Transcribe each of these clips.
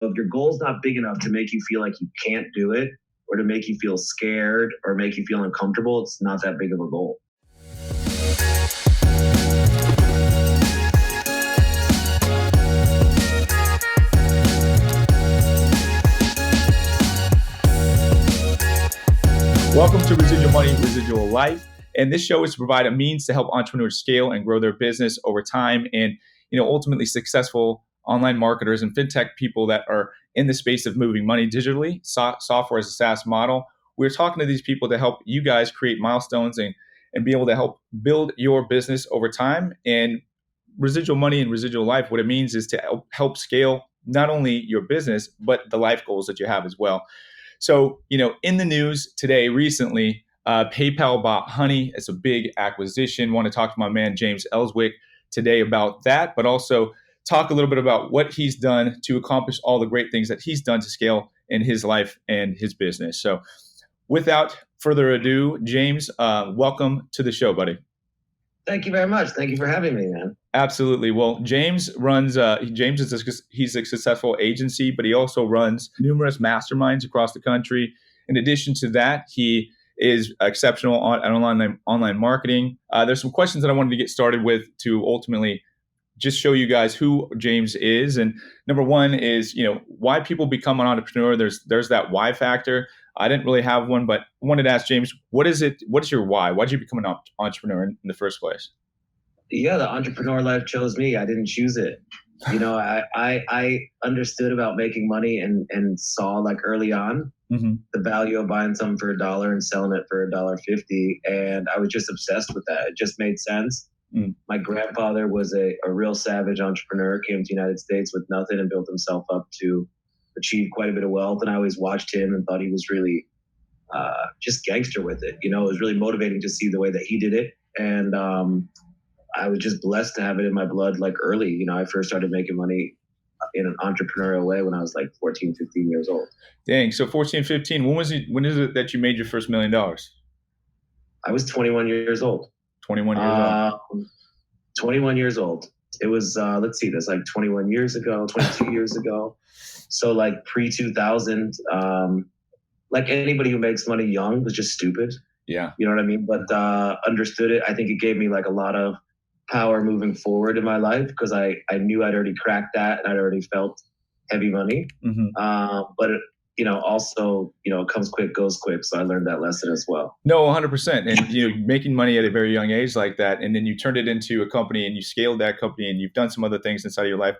if your goal's not big enough to make you feel like you can't do it or to make you feel scared or make you feel uncomfortable, it's not that big of a goal. Welcome to Residual Money, Residual Life. And this show is to provide a means to help entrepreneurs scale and grow their business over time and, ultimately successful online marketers and fintech people that are in the space of moving money digitally, software as a SaaS model. We're talking to these people to help you guys create milestones and be able to help build your business over time. And Residual Money and Residual Life, what it means is to help scale not only your business, but the life goals that you have as well. So, in the news today, recently, PayPal bought Honey. It's a big acquisition. Want to talk to my man, James Elswyk, today about that, but also talk a little bit about what he's done to accomplish all the great things that he's done to scale in his life and his business. So without further ado, James, welcome to the show, buddy. Thank you very much. Thank you for having me, man. Absolutely. Well, James runs, he's a successful agency, but he also runs numerous masterminds across the country. In addition to that, he is exceptional on online marketing. There's some questions that I wanted to get started with to ultimately just show you guys who James is. And number one is, why people become an entrepreneur. There's that why factor. I didn't really have one, but I wanted to ask James, what is your why? Why did you become an entrepreneur in the first place? Yeah, the entrepreneur life chose me. I didn't choose it. I understood about making money and saw like early on the value of buying something for $1 and selling it for $1.50. And I was just obsessed with that. It just made sense. My grandfather was a real savage entrepreneur, came to the United States with nothing and built himself up to achieve quite a bit of wealth. And I always watched him and thought he was really just gangster with it. It was really motivating to see the way that he did it. And I was just blessed to have it in my blood like early. I first started making money in an entrepreneurial way when I was like 14, 15 years old. Dang. So 14, 15, when is it that you made your first $1 million? I was 21 years old. 21 years old. 21 years old. It was, let's see, that's like 21 years ago, 22 years ago. So like pre-2000, like anybody who makes money young was just stupid. Yeah. You know what I mean? But understood it. I think it gave me like a lot of power moving forward in my life because I knew I'd already cracked that and I'd already felt heavy money. But also, it comes quick, goes quick. So I learned that lesson as well. No, 100%. And, making money at a very young age like that, and then you turned it into a company and you scaled that company and you've done some other things inside of your life.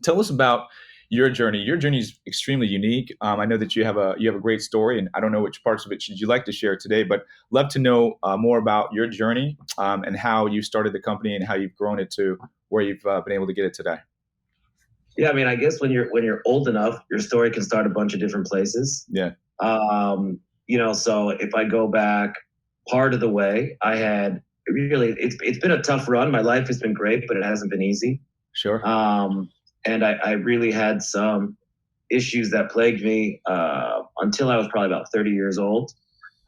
Tell us about your journey. Your journey is extremely unique. I know that you have a great story, and I don't know which parts of it should you like to share today, but love to know more about your journey and how you started the company and how you've grown it to where you've been able to get it today. Yeah, I mean, I guess when you're old enough, your story can start a bunch of different places. Yeah. So if I go back part of the way, I had really it's been a tough run. My life has been great, but it hasn't been easy. Sure. And I really had some issues that plagued me until I was probably about 30 years old.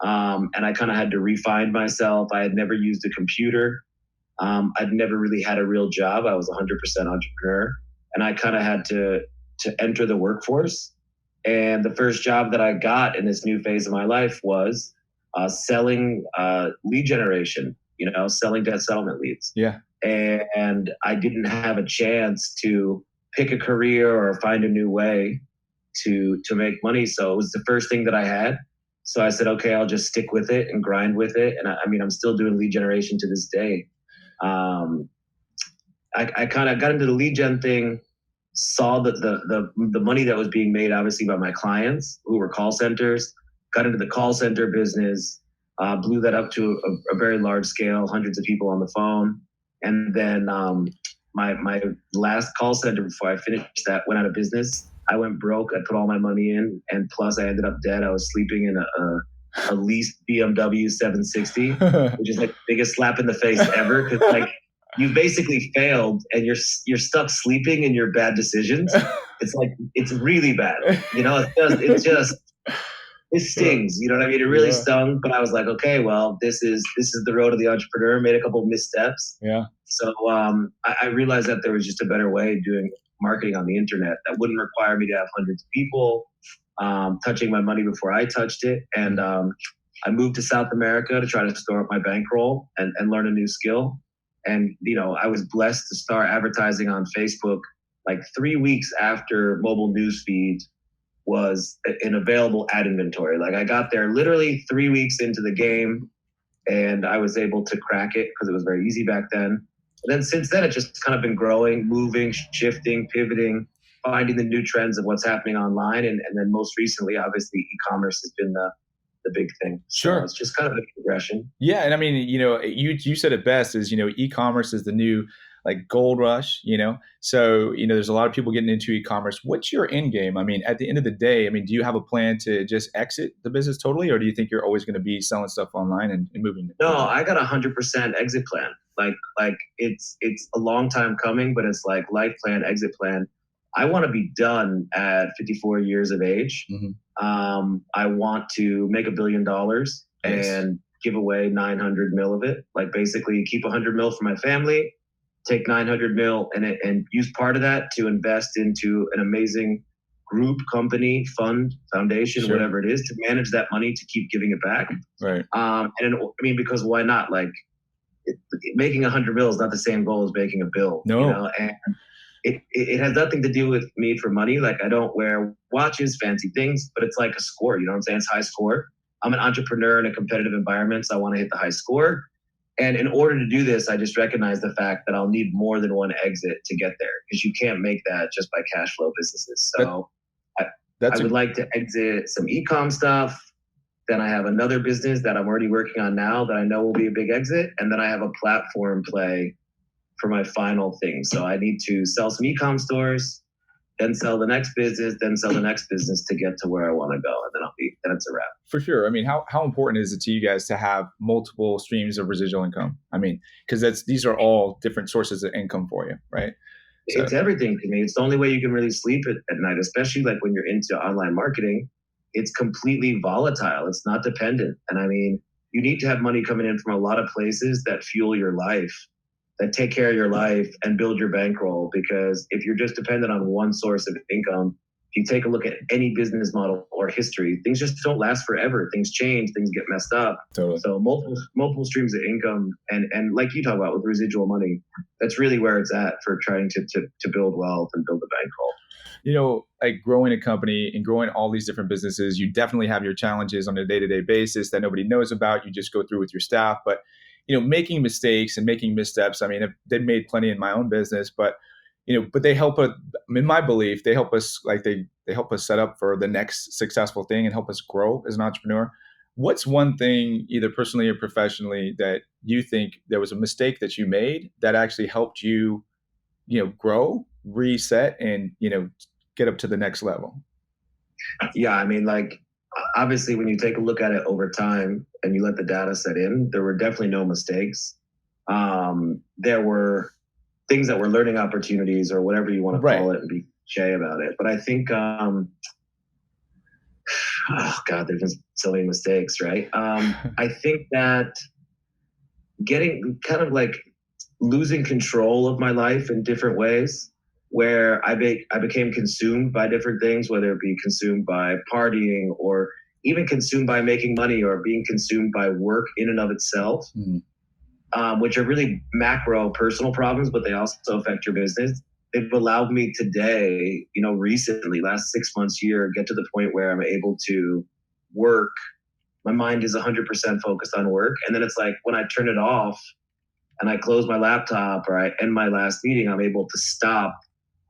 And I kind of had to refine myself. I had never used a computer. I'd never really had a real job. I was 100% entrepreneur. And I kind of had to enter the workforce. And the first job that I got in this new phase of my life was selling lead generation, selling debt settlement leads. Yeah. And I didn't have a chance to pick a career or find a new way to make money. So it was the first thing that I had. So I said, okay, I'll just stick with it and grind with it. And I'm still doing lead generation to this day. I kind of got into the lead gen thing, saw that the money that was being made, obviously, by my clients who were call centers, got into the call center business, blew that up to a very large scale, hundreds of people on the phone. And then my last call center before I finished that went out of business. I went broke. I put all my money in, and plus I ended up dead. I was sleeping in a leased BMW 760, which is like the biggest slap in the face ever. Because like you basically failed, and you're stuck sleeping in your bad decisions. It's like it's really bad. It stings. You know what I mean? It really stung. But I was like, okay, well, this is the road of the entrepreneur. Made a couple of missteps. Yeah. So I realized that there was just a better way of marketing on the internet that wouldn't require me to have hundreds of people touching my money before I touched it. And I moved to South America to try to store up my bankroll and learn a new skill. And, I was blessed to start advertising on Facebook like 3 weeks after mobile newsfeed was an available ad inventory. Like I got there literally 3 weeks into the game and I was able to crack it because it was very easy back then. And then since then, it's just kind of been growing, moving, shifting, pivoting, finding the new trends of what's happening online. And then most recently, obviously, e-commerce has been the big thing. Sure. So it's just kind of a progression. Yeah. And I mean, you said it best is, e-commerce is the new like gold rush, So, there's a lot of people getting into e-commerce. What's your end game? I mean, at the end of the day, I mean, do you have a plan to just exit the business totally? Or do you think you're always going to be selling stuff online and moving? No, I got 100% exit plan. Like it's a long time coming, but it's like life plan, exit plan. I want to be done at 54 years of age. Mm-hmm. I want to make $1 billion and give away 900 mil of it. Like basically keep 100 mil for my family, take 900 mil and use part of that to invest into an amazing group, company, fund, foundation, whatever it is, to manage that money to keep giving it back. Right. Because why not? Like making 100 mil is not the same goal as making a bill. No. And it has nothing to do with me for money. Like I don't wear watches, fancy things, but it's like a score. You know what I'm saying? It's high score. I'm an entrepreneur in a competitive environment, so I want to hit the high score. And in order to do this, I just recognize the fact that I'll need more than one exit to get there because you can't make that just by cash flow businesses. So I would like to exit some e-com stuff. Then I have another business that I'm already working on now that I know will be a big exit. And then I have a platform play for my final thing. So I need to sell some e-com stores, then sell the next business, then sell the next business to get to where I want to go. And then it's a wrap. For sure. I mean, how important is it to you guys to have multiple streams of residual income? I mean, because these are all different sources of income for you, right? So, it's everything to me. It's the only way you can really sleep at night, especially like when you're into online marketing. It's completely volatile. It's not dependent. And I mean, you need to have money coming in from a lot of places that fuel your life, that take care of your life and build your bankroll. Because if you're just dependent on one source of income, if you take a look at any business model or history, things just don't last forever. Things change, things get messed up. Totally. So multiple streams of income and like you talk about with residual money, that's really where it's at for trying to build wealth and build a bankroll. Like growing a company and growing all these different businesses, you definitely have your challenges on a day-to-day basis that nobody knows about. You just go through with your staff, but making mistakes and making missteps. I mean, they've made plenty in my own business, but they help us, in my belief, they help us they help us set up for the next successful thing and help us grow as an entrepreneur. What's one thing, either personally or professionally, that you think there was a mistake that you made that actually helped you, grow, reset, and, get up to the next level? Yeah. I mean, like, obviously, when you take a look at it over time and you let the data set in, there were definitely no mistakes. There were things that were learning opportunities or whatever you want to call it and be cliche about it. But I think, oh God, there's been so many mistakes, right? I think that getting kind of like losing control of my life in different ways, where I became consumed by different things, whether it be consumed by partying or even consumed by making money or being consumed by work in and of itself, which are really macro personal problems, but they also affect your business. They've allowed me today, recently, last 6 months, year, get to the point where I'm able to work. My mind is 100% focused on work. And then it's like when I turn it off and I close my laptop or I end my last meeting, I'm able to stop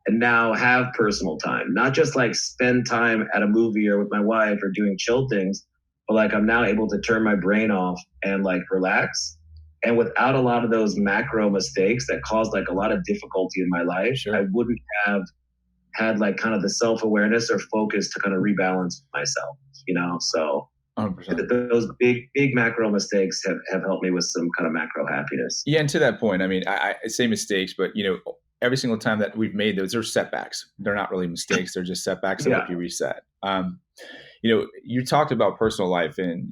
and now have personal time, not just like spend time at a movie or with my wife or doing chill things, but like I'm now able to turn my brain off and like relax. And without a lot of those macro mistakes that caused like a lot of difficulty in my life, I wouldn't have had like kind of the self-awareness or focus to kind of rebalance myself, So 100%. Those big macro mistakes have helped me with some kind of macro happiness. Yeah. And to that point, I mean, I say mistakes, but every single time that we've made those, they're setbacks. They're not really mistakes. They're just setbacks that help you reset. You talked about personal life and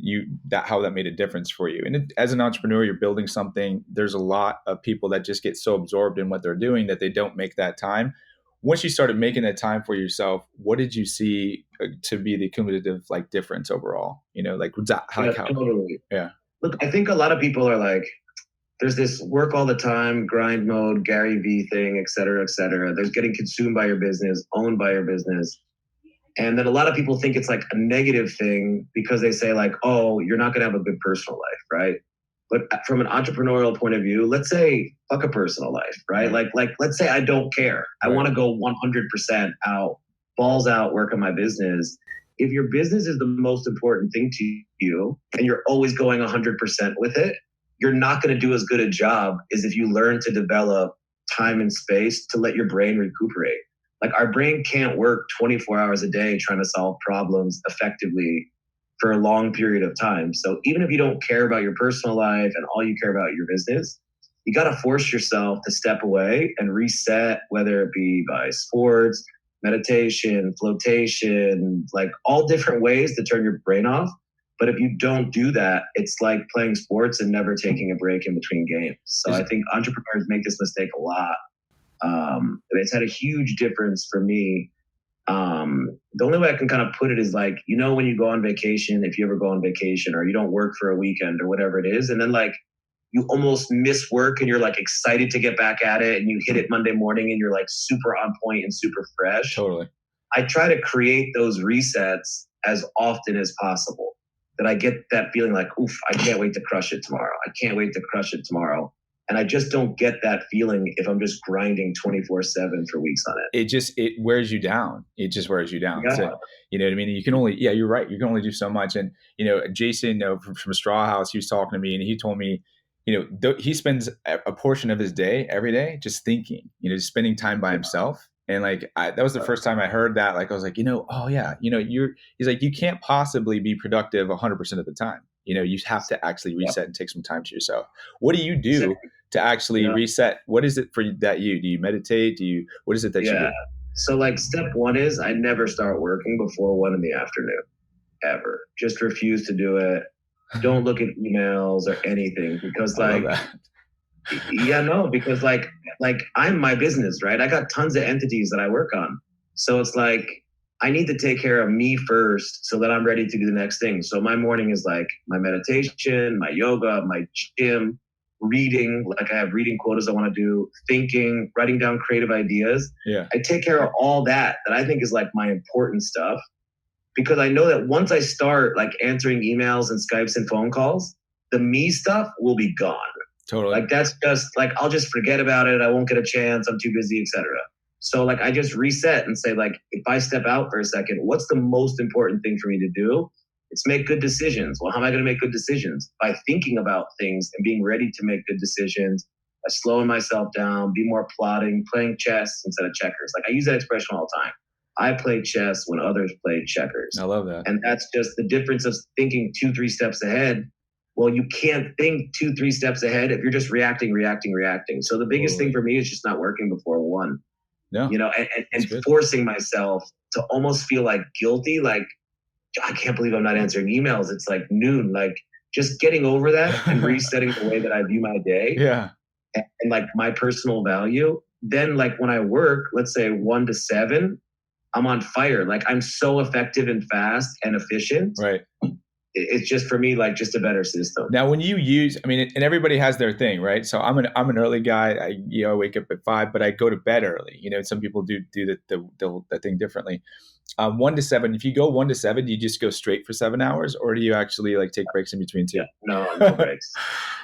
how that made a difference for you. And as an entrepreneur, you're building something. There's a lot of people that just get so absorbed in what they're doing that they don't make that time. once you started making that time for yourself, what did you see to be the cumulative like difference overall? Like Yeah, how, totally. yeah. Look, I think a lot of people are like, there's this work all the time, grind mode, Gary V thing, et cetera, et cetera. There's getting consumed by your business, owned by your business. And then a lot of people think it's like a negative thing because they say like, oh, you're not going to have a good personal life, right? But from an entrepreneurial point of view, let's say fuck a personal life, right? Like let's say I don't care. I want to go 100% out, balls out, work on my business. If your business is the most important thing to you and you're always going 100% with it, you're not going to do as good a job as if you learn to develop time and space to let your brain recuperate. Like our brain can't work 24 hours a day trying to solve problems effectively for a long period of time. So even if you don't care about your personal life and all you care about your business, you got to force yourself to step away and reset, whether it be by sports, meditation, flotation, like all different ways to turn your brain off. But if you don't do that, it's like playing sports and never taking a break in between games. So I think entrepreneurs make this mistake a lot. It's had a huge difference for me. The only way I can kind of put it is like, when you go on vacation, if you ever go on vacation or you don't work for a weekend or whatever it is, and then like you almost miss work and you're like excited to get back at it and you hit it Monday morning and you're like super on point and super fresh. Totally. I try to create those resets as often as possible, that I get that feeling like, oof, I can't wait to crush it tomorrow. I can't wait to crush it tomorrow. And I just don't get that feeling if I'm just grinding 24/7 for weeks on it. It wears you down. It just wears you down. Yeah. So, you know what I mean? You can only, you're right. You can only do so much. And, Jason from Straw House, he was talking to me and he told me, he spends a portion of his day every day just thinking, just spending time by himself. And like, that was the first time I heard that. Like, I was like, oh yeah, he's like, you can't possibly be productive 100% of the time. You have to actually reset and take some time to yourself. What do you do to actually reset? What is it for that do you meditate? What is it that you do? So like step one is I never start working before 1 p.m, ever. Just refuse to do it. Don't look at emails or anything because because like I'm my business, right? I got tons of entities that I work on. So it's like, I need to take care of me first so that I'm ready to do the next thing. So my morning is like my meditation, my yoga, my gym, reading, like I have reading quotas I want to do, thinking, writing down creative ideas. Yeah. I take care of all that I think is like my important stuff, because I know that once I start like answering emails and Skypes and phone calls, the me stuff will be gone. Totally. Like that's just like, I'll just forget about it. I won't get a chance. I'm too busy, etc. So like I just reset and say like, if I step out for a second, what's the most important thing for me to do? It's make good decisions. Well, how am I going to make good decisions? By thinking about things and being ready to make good decisions, by slowing myself down, be more plotting, playing chess instead of checkers. Like I use that expression all the time. I play chess when others play checkers. I love that. And that's just the difference of thinking 2-3 steps ahead. Well, you can't think 2-3 steps ahead if you're just reacting. So the biggest thing for me is just not working before 1. No, and forcing myself to almost feel like guilty, like I can't believe I'm not answering emails. It's like noon, like just getting over that and resetting the way that I view my day. Yeah. And like my personal value. Then like when I work, let's say 1 to 7, I'm on fire. Like I'm so effective and fast and efficient. Right. It's just for me, like just a better system. Now, when you use, I mean, and everybody has their thing, right? So I'm an early guy. I wake up at 5, but I go to bed early. Some people do the thing differently. 1 to 7. If you go 1 to 7, do you just go straight for 7 hours, or do you actually like take breaks in between too? Yeah, no breaks.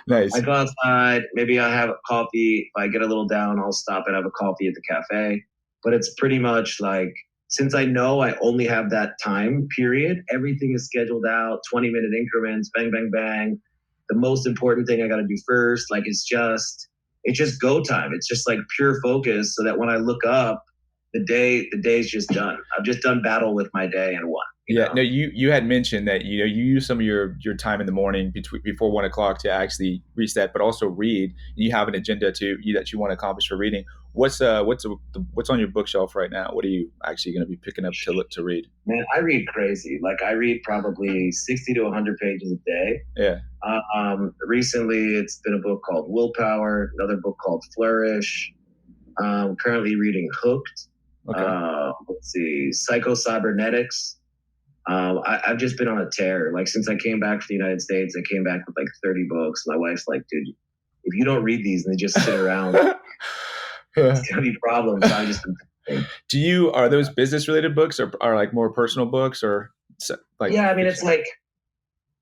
Nice. I go outside. Maybe I have a coffee. If I get a little down, I'll stop and have a coffee at the cafe. But it's pretty much like, since I know I only have that time period, everything is scheduled out, 20-minute increments, bang, bang, bang. The most important thing I got to do first, like it's just go time. It's just like pure focus, so that when I look up, the day's just done. I've just done battle with my day and won. No, you had mentioned that you use some of your time in the morning before 1 o'clock to actually reset, but also read. You have an agenda that you want to accomplish for reading. What's on your bookshelf right now? What are you actually going to be picking up to read? Man, I read crazy. Like I read probably 60 to 100 pages a day. Yeah. Recently, it's been a book called Willpower, another book called Flourish. Currently reading Hooked. Okay. Let's see, Psycho-Cybernetics. I've just been on a tear. Like since I came back to the United States, I came back with like 30 books. My wife's like, dude, if you don't read these and they just sit around, it's gonna be problems. So I just are those business related books or are like more personal books or like? Yeah, I mean, it's like,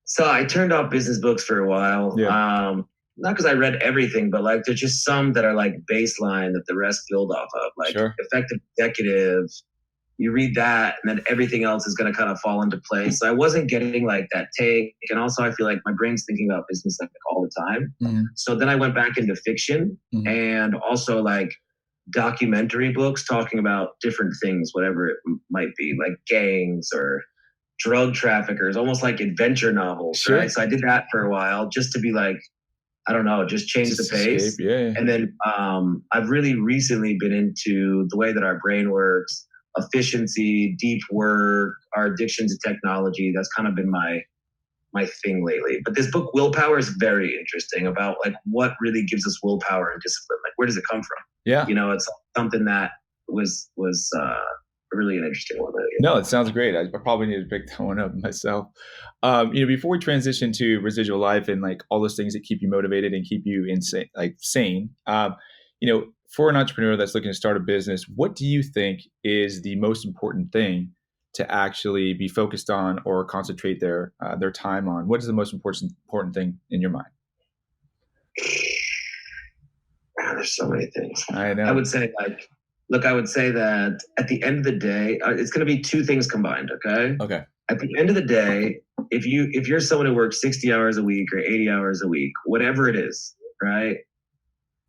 so I turned off business books for a while. Yeah. Not because I read everything, but like there's just some that are like baseline that the rest build off of, like Sure. Effective Executive. You read that and then everything else is going to kind of fall into place. So I wasn't getting like that take. And also I feel like my brain's thinking about business like all the time. Mm-hmm. So then I went back into fiction and also like documentary books talking about different things, whatever it might be, like gangs or drug traffickers, almost like adventure novels, Sure. right? So I did that for a while just to be like, I don't know, just change the pace. Escape, yeah. And then I've really recently been into the way that our brain works, efficiency, deep work, our addiction to technology. That's kind of been my thing lately. But this book, Willpower, is very interesting about like what really gives us willpower and discipline. Like where does it come from? Yeah. You know, it's something that was really an interesting one. No, it sounds great. I probably need to pick that one up myself. Before we transition to Residual Life and like all those things that keep you motivated and keep you sane, for an entrepreneur that's looking to start a business, what do you think is the most important thing to actually be focused on or concentrate their time on? What is the most important thing in your mind? Man, there's so many things. I know. I would say I would say that at the end of the day, it's going to be two things combined. Okay. Okay. At the end of the day, if you're someone who works 60 hours a week or 80 hours a week, whatever it is, right?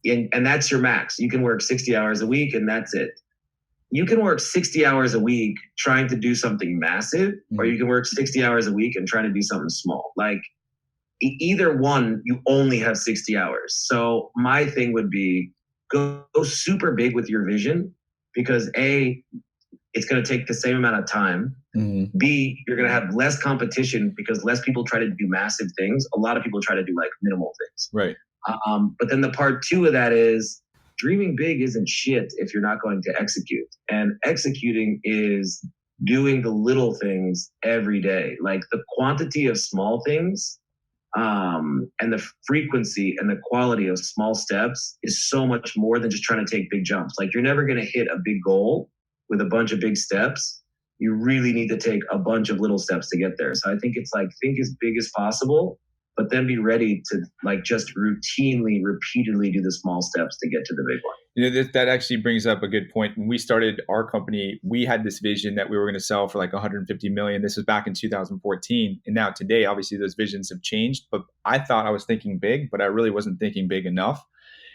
And that's your max. You can work 60 hours a week and that's it. You can work 60 hours a week trying to do something massive, or you can work 60 hours a week and trying to do something small. Like either one, you only have 60 hours. So my thing would be go super big with your vision because A, it's going to take the same amount of time. Mm-hmm. B, you're going to have less competition because less people try to do massive things. A lot of people try to do like minimal things. Right. But then the part two of that is dreaming big isn't shit if you're not going to execute. And executing is doing the little things every day. Like the quantity of small things and the frequency and the quality of small steps is so much more than just trying to take big jumps. Like you're never going to hit a big goal with a bunch of big steps. You really need to take a bunch of little steps to get there. So I think it's like, think as big as possible, but then be ready to like just routinely, repeatedly do the small steps to get to the big one. That actually brings up a good point. When we started our company, we had this vision that we were going to sell for like 150 million. This was back in 2014. And now today, obviously those visions have changed, but I thought I was thinking big, but I really wasn't thinking big enough.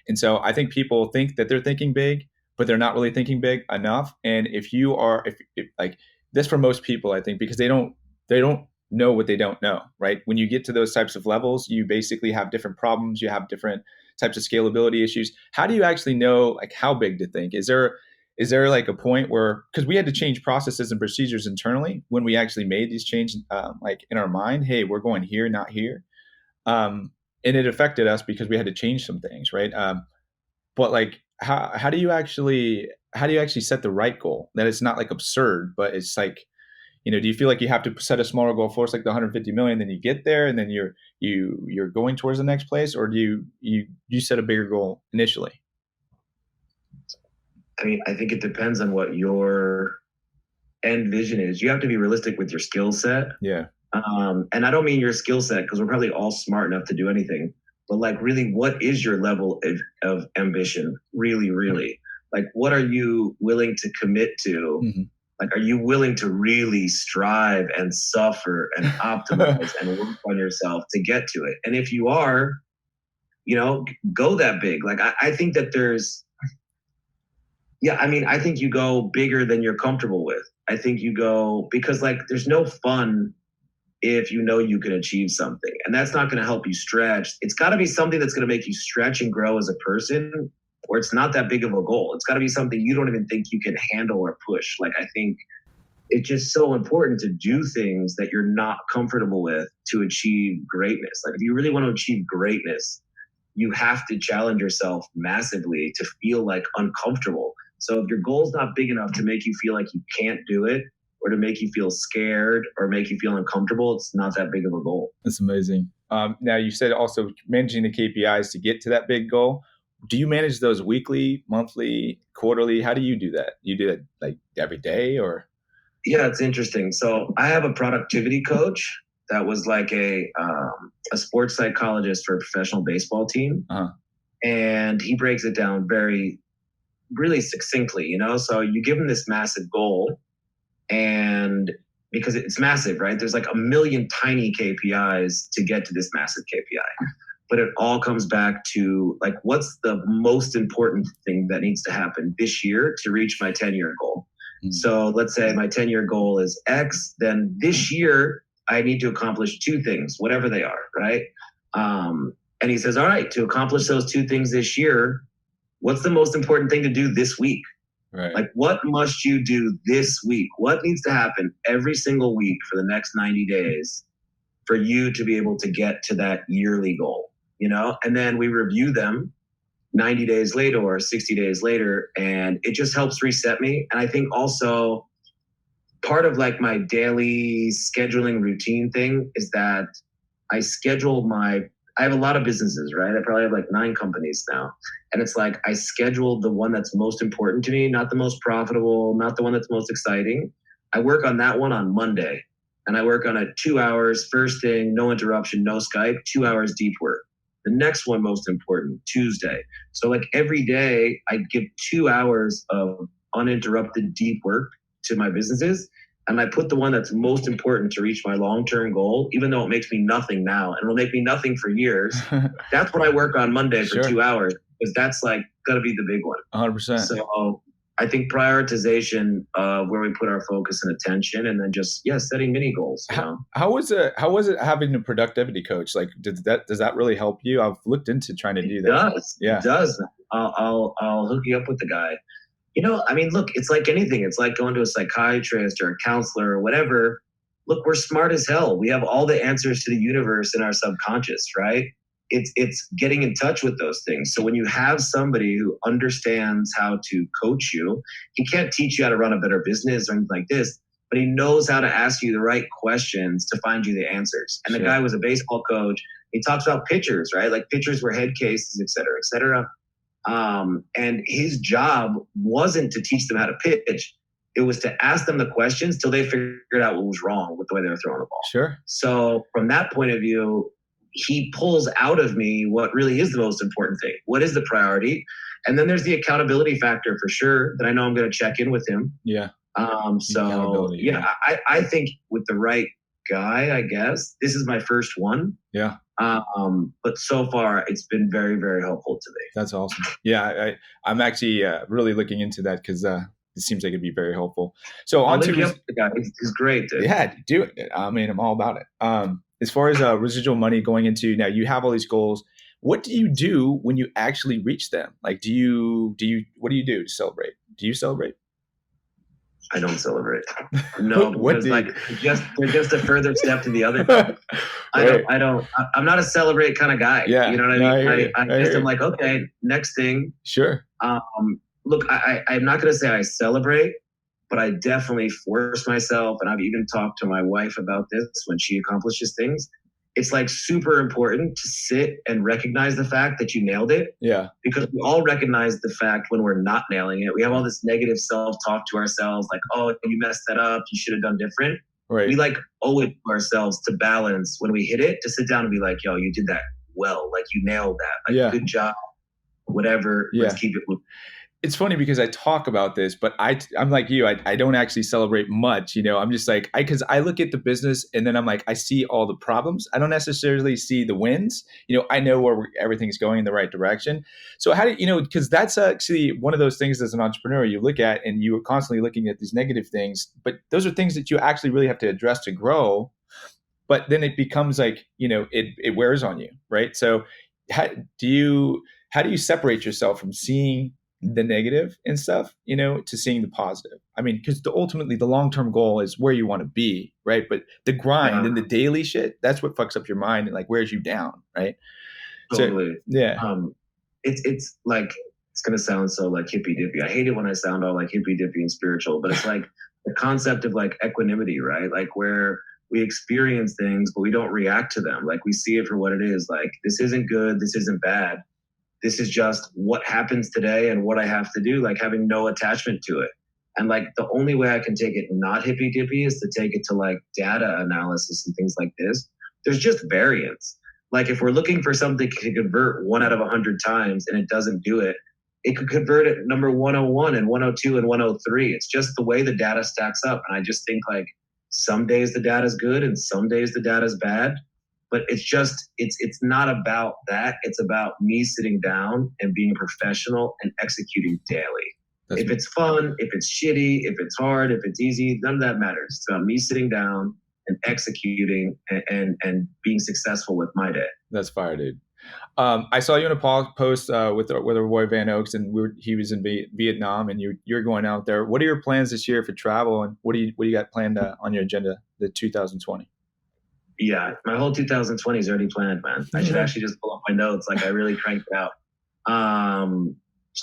And so I think people think that they're thinking big, but they're not really thinking big enough. And if like this for most people, I think, because they don't know what they don't know, right? When you get to those types of levels, you basically have different problems. You have different types of scalability issues. How do you actually know like how big to think? Is there like a point where, because we had to change processes and procedures internally when we actually made these changes, like in our mind, hey, we're going here, not here. And it affected us because we had to change some things, right? But like, how do you actually set the right goal that it's not like absurd, but it's like, do you feel like you have to set a smaller goal first, like the 150 million, then you get there and then you're going towards the next place, or do you set a bigger goal initially? I mean, I think it depends on what your end vision is. You have to be realistic with your skill set. Yeah. And I don't mean your skill set because we're probably all smart enough to do anything, but like really, what is your level of ambition? Really, really? Like, what are you willing to commit to? Mm-hmm. Like, are you willing to really strive and suffer and optimize and work on yourself to get to it? And if you are, go that big. Like, I think that I think you go bigger than you're comfortable with. I think you go because like, there's no fun if you can achieve something, and that's not going to help you stretch. It's got to be something that's going to make you stretch and grow as a person, or it's not that big of a goal. It's got to be something you don't even think you can handle or push. Like, I think it's just so important to do things that you're not comfortable with to achieve greatness. Like, if you really want to achieve greatness, you have to challenge yourself massively to feel like uncomfortable. So if your goal's not big enough to make you feel like you can't do it, or to make you feel scared or make you feel uncomfortable, it's not that big of a goal. That's amazing. Now you said also managing the KPIs to get to that big goal. Do you manage those weekly, monthly, quarterly? How do you do that? You do it like every day or? Yeah, it's interesting. So I have a productivity coach that was like a sports psychologist for a professional baseball team. Uh-huh. And he breaks it down really succinctly, So you give him this massive goal, and because it's massive, right? There's like a million tiny KPIs to get to this massive KPI. But it all comes back to like, what's the most important thing that needs to happen this year to reach my 10-year goal? Mm-hmm. So let's say my 10-year goal is X, then this year I need to accomplish 2 things, whatever they are, right? And he says, all right, to accomplish those 2 things this year, what's the most important thing to do this week? Right. Like, what must you do this week? What needs to happen every single week for the next 90 days for you to be able to get to that yearly goal, And then we review them 90 days later or 60 days later, and it just helps reset me. And I think also part of like my daily scheduling routine thing is that I have a lot of businesses, right? I probably have like 9 companies now. And it's like I schedule the one that's most important to me, not the most profitable, not the one that's most exciting. I work on that one on Monday. And I work on it 2 hours, first thing, no interruption, no Skype, 2 hours deep work. The next one, most important, Tuesday. So like every day I give 2 hours of uninterrupted deep work to my businesses. And I put the one that's most important to reach my long-term goal, even though it makes me nothing now and will make me nothing for years. That's what I work on Monday for 2 hours, because that's like going to be the big one. 100%. So I think prioritization of where we put our focus and attention, and then just, setting mini goals. How was it having a productivity coach? Like, does that really help you? I've looked into trying to do that. It does. I'll hook you up with the guy. Look, it's like anything. It's like going to a psychiatrist or a counselor or whatever. Look, we're smart as hell. We have all the answers to the universe in our subconscious, right? It's getting in touch with those things. So when you have somebody who understands how to coach you, he can't teach you how to run a better business or anything like this, but he knows how to ask you the right questions to find you the answers. And the guy was a baseball coach. He talks about pitchers, right? Like pitchers were head cases, et cetera, et cetera. And his job wasn't to teach them how to pitch. It was to ask them the questions till they figured out what was wrong with the way they were throwing the ball. Sure. So from that point of view, he pulls out of me what really is the most important thing. What is the priority? And then there's the accountability factor for sure that I know I'm going to check in with him. Yeah. I think with the right guy, I guess this is my first one. Yeah. But so far it's been very, very helpful to me. That's awesome. Yeah. I'm actually really looking into that because it seems like it'd be very helpful. So I'll link you up with the guy. He's great, dude. Yeah, do it. I'm all about it. As far as residual money going into now, you have all these goals. What do you do when you actually reach them? Like, what do you do to celebrate? Do you celebrate? I don't celebrate. No, because they're just a further step to the other. I'm not a celebrate kind of guy. Yeah. You know what I mean? I'm like, okay, next thing. Sure. Look, I'm not going to say I celebrate, but I definitely force myself. And I've even talked to my wife about this when she accomplishes things. It's like super important to sit and recognize the fact that you nailed it. Yeah. Because we all recognize the fact when we're not nailing it. We have all this negative self-talk to ourselves, like, oh, you messed that up. You should have done different. Right. We like owe it to ourselves to balance when we hit it, to sit down and be like, yo, you did that well. Like you nailed that. Like, good job. Whatever. Yeah. Let's keep it moving. It's funny because I talk about this, but I'm like you. I don't actually celebrate much. I'm just like, because I look at the business and then I'm like, I see all the problems. I don't necessarily see the wins. I know where everything's going in the right direction. So how do because that's actually one of those things as an entrepreneur you look at, and you are constantly looking at these negative things, but those are things that you actually really have to address to grow. But then it becomes like, it wears on you, right? So how do you separate yourself from seeing the negative and stuff, to seeing the positive? I mean, because ultimately the long-term goal is where you want to be, right? But the grind and the daily shit, that's what fucks up your mind and like wears you down, right? Totally. So, yeah. It's like it's going to sound so like hippy dippy. I hate it when I sound all like hippy dippy and spiritual, but it's like the concept of like equanimity, right? Like where we experience things, but we don't react to them. Like we see it for what it is. Like, this isn't good. This isn't bad. This is just what happens today and what I have to do, like having no attachment to it. And like the only way I can take it not hippy dippy is to take it to like data analysis and things like this. There's just variance. Like if we're looking for something to convert 1 out of 100 times and it doesn't do it, it could convert at number 101 and 102 and 103. It's just the way the data stacks up. And I just think like some days the data is good and some days the data is bad. But it's just, it's not about that. It's about me sitting down and being a professional and executing daily. If it's fun, if it's shitty, if it's hard, if it's easy, none of that matters. It's about me sitting down and executing and being successful with my day. That's fire, dude. I saw you in a post with our boy Van Oaks, and he was in Vietnam, and you're going out there. What are your plans this year for travel, and what do you got planned on your agenda, the 2020? Yeah, my whole 2020 is already planned, man. I should actually just pull up my notes. Like I really cranked it out.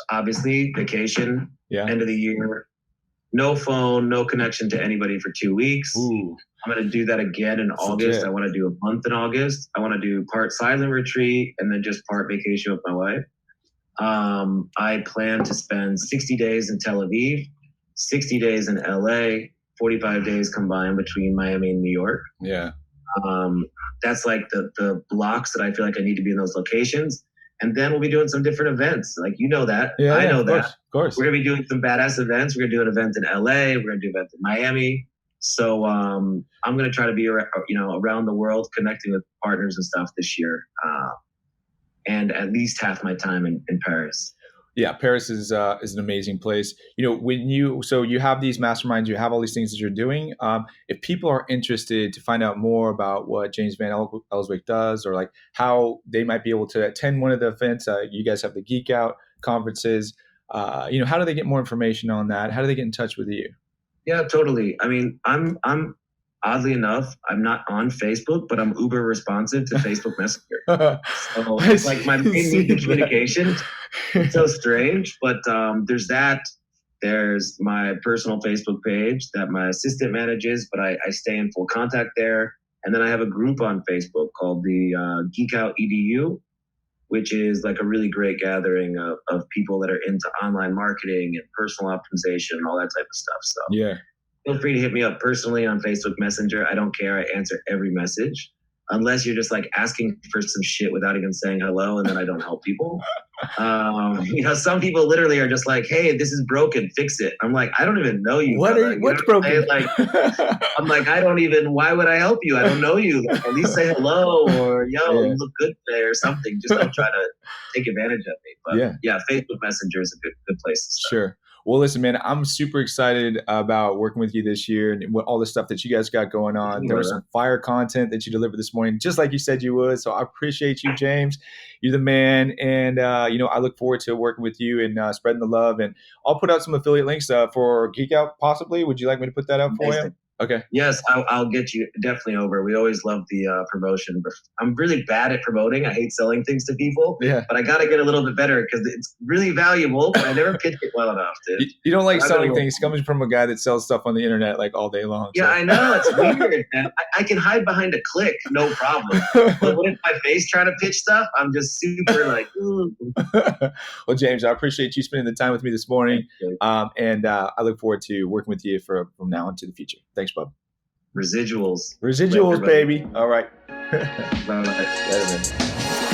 Obviously, vacation, end of the year, no phone, no connection to anybody for 2 weeks. Ooh. I'm going to do that again in August. I want to do a month in August. I want to do part silent retreat and then just part vacation with my wife. I plan to spend 60 days in Tel Aviv, 60 days in LA, 45 days combined between Miami and New York. Yeah. That's like the blocks that I feel like I need to be in those locations. And then we'll be doing some different events. Like, you know that. Yeah, I know that. Of course. We're going to be doing some badass events. We're going to do an event in LA. We're going to do events in Miami. So I'm going to try to be around the world, connecting with partners and stuff this year. And at least half my time in Paris. Yeah, Paris is an amazing place. When you have these masterminds, you have all these things that you're doing. If people are interested to find out more about what James Van Elswyk does, or like how they might be able to attend one of the events, you guys have the Geek Out conferences. How do they get more information on that? How do they get in touch with you? Yeah, totally. I mean, I'm oddly enough, I'm not on Facebook, but I'm uber responsive to Facebook Messenger. So it's like my main means of communication. It's so strange, but there's that. There's my personal Facebook page that my assistant manages, but I stay in full contact there. And then I have a group on Facebook called the Geek Out EDU, which is like a really great gathering of people that are into online marketing and personal optimization and all that type of stuff. So yeah, feel free to hit me up personally on Facebook Messenger. I don't care. I answer every message, unless you're just like asking for some shit without even saying hello, and then I don't help people. Some people literally are just like, "Hey, this is broken. Fix it." I'm like, I don't even know you. What's broken? Like, I'm like, I don't even. Why would I help you? I don't know you. Like, at least say hello or you look good today or something. Just don't try to take advantage of me. But yeah, Facebook Messenger is a good place to start. Sure. Well, listen, man, I'm super excited about working with you this year and all the stuff that you guys got going on. There was some fire content that you delivered this morning, just like you said you would. So I appreciate you, James. You're the man. And, I look forward to working with you and spreading the love. And I'll put out some affiliate links for Geek Out, possibly. Would you like me to put that up for you? Okay. Yes, I'll get you definitely over. We always love the promotion. But I'm really bad at promoting. I hate selling things to people. Yeah. But I got to get a little bit better because it's really valuable. But I never pitch it well enough, dude. You don't like selling things coming from a guy that sells stuff on the internet like all day long. Yeah, so. I know. It's weird. And I can hide behind a click, no problem. But when it's my face trying to pitch stuff, I'm just super like, ooh. Well, James, I appreciate you spending the time with me this morning. And I look forward to working with you from now into the future. Thanks, bub. Residuals, baby. All right. Bye. Later, man.